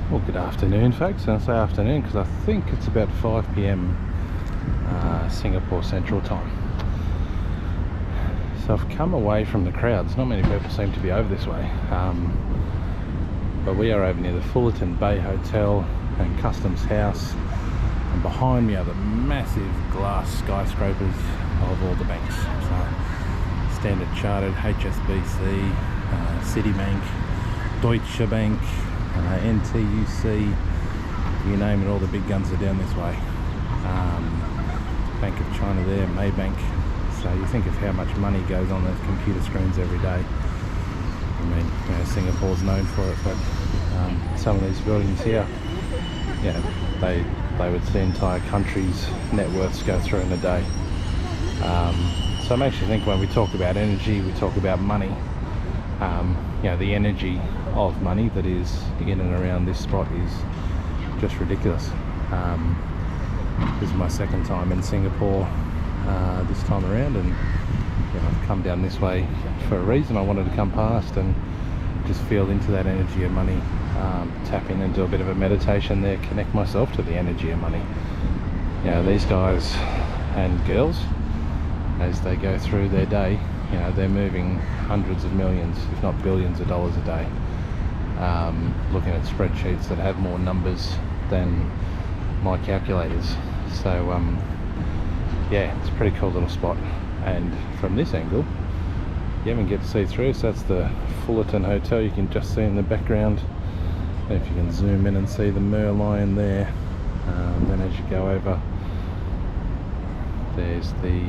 Well, good afternoon, folks. And I say afternoon because I think it's about 5 p.m. Singapore Central Time. So I've come away from the crowds. Not many people seem to be over this way, but we are over near the Fullerton Bay Hotel and Customs House, and behind me are the massive glass skyscrapers of all the banks. So Standard Chartered, HSBC, Citibank, Deutsche Bank, NTUC, you name it, all the big guns are down this way. Bank of China there, Maybank. So you think of how much money goes on those computer screens every day. I mean, you know, Singapore's known for it, but some of these buildings here, yeah, they would see entire countries' net worths go through in a day. So it makes you think when we talk about energy, we talk about money. You know, the energy of money that is in and around this spot is just ridiculous. This is my second time in Singapore this time around, and you know, I've come down this way for a reason. I wanted to come past and just feel into that energy of money, tap in and do a bit of a meditation there, connect myself to the energy of money. You know, these guys and girls, as they go through their day, you know, they're moving hundreds of millions, if not billions of dollars a day, looking at spreadsheets that have more numbers than my calculators. So yeah, it's a pretty cool little spot. And from this angle you even get to see through. So that's the Fullerton Hotel, you can just see in the background. And if you can zoom in and see the Merlion there, then as you go over, there's the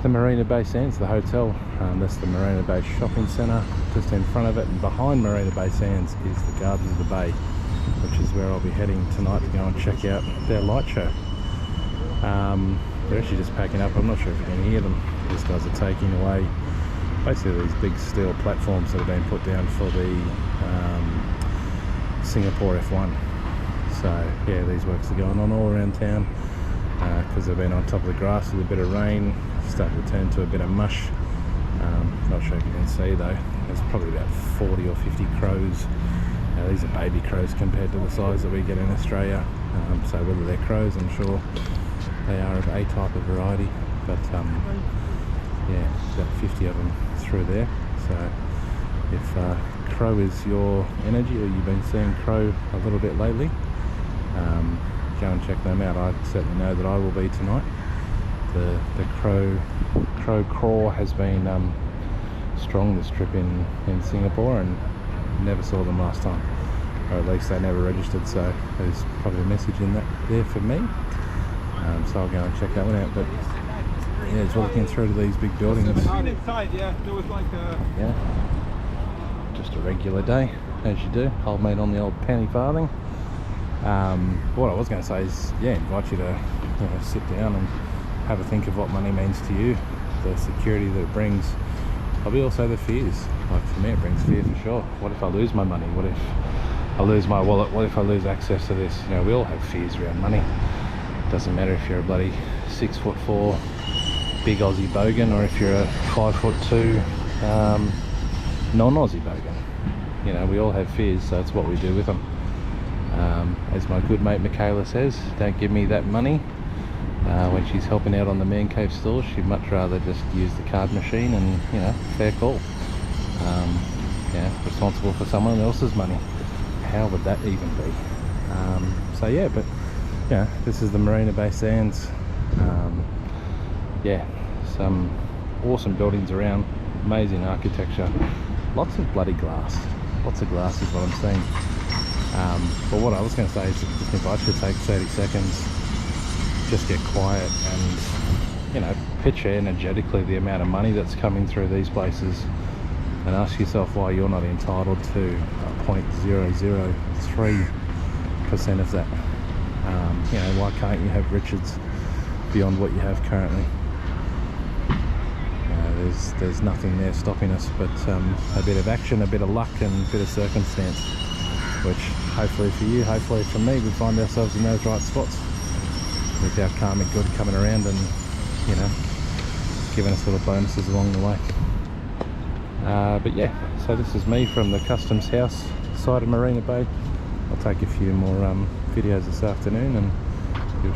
Marina Bay Sands, the hotel. That's the Marina Bay Shopping Centre just in front of it, and behind Marina Bay Sands is the Gardens of the Bay, which is where I'll be heading tonight to go and check out their light show. They're actually just packing up. I'm not sure if you can hear them. These guys are taking away basically these big steel platforms that have been put down for the Singapore F1. So yeah, these works are going on all around town. Because they've been on top of the grass with a bit of rain, starting to turn to a bit of mush. Not sure if you can see though, there's probably about 40 or 50 crows. These are baby crows compared to the size that we get in Australia. So whether they're crows, I'm sure they are of a type of variety, but yeah, about 50 of them through there. So if crow is your energy, or you've been seeing crow a little bit lately, go and check them out. I certainly know that I will be tonight. The crow craw has been strong this trip in Singapore, and never saw them last time, or at least they never registered, so there's probably a message in that there for me. So I'll go and check that one out. But yeah, just looking through to these big buildings. Yeah, just a regular day, as you do. Old mate on the old penny farthing. What I was going to say is, yeah, invite you to sit down and have a think of what money means to you, the security that it brings, probably also the fears. Like for me, it brings fear for sure. What if I lose my money? What if I lose my wallet? What if I lose access to this? You know, we all have fears around money. It doesn't matter if you're a bloody 6'4" big Aussie bogan, or if you're a 5'2" non-Aussie bogan. You know, we all have fears, so it's what we do with them. As my good mate Michaela says, don't give me that money. When she's helping out on the Man Cave stores, she'd much rather just use the card machine, and you know, fair call. Yeah, responsible for someone else's money. How would that even be? So yeah, but yeah, this is the Marina Bay Sands. Yeah, some awesome buildings around, amazing architecture, lots of bloody glass. Lots of glass is what I'm seeing. But what I was going to say is, just invite you to take 30 seconds, just get quiet, and you know, picture energetically the amount of money that's coming through these places, and ask yourself why you're not entitled to 0.003% of that. You know, why can't you have riches beyond what you have currently? There's nothing there stopping us but a bit of action, a bit of luck, and a bit of circumstance, which hopefully for you, hopefully for me, we find ourselves in those right spots with our karmic good coming around and, you know, giving us little bonuses along the way. But yeah, so this is me from the Customs House side of Marina Bay. I'll take a few more videos this afternoon, and you'll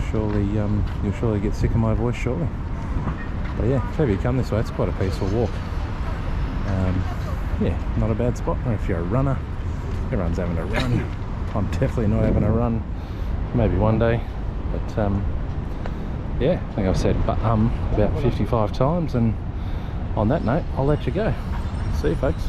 surely get sick of my voice shortly. But yeah, if ever you come this way, it's quite a peaceful walk. Yeah, not a bad spot. If you're a runner, everyone's having a run. I'm definitely not having a run. Maybe one day. But yeah, I think I've said about 55 times, and on that note, I'll let you go. See you, folks.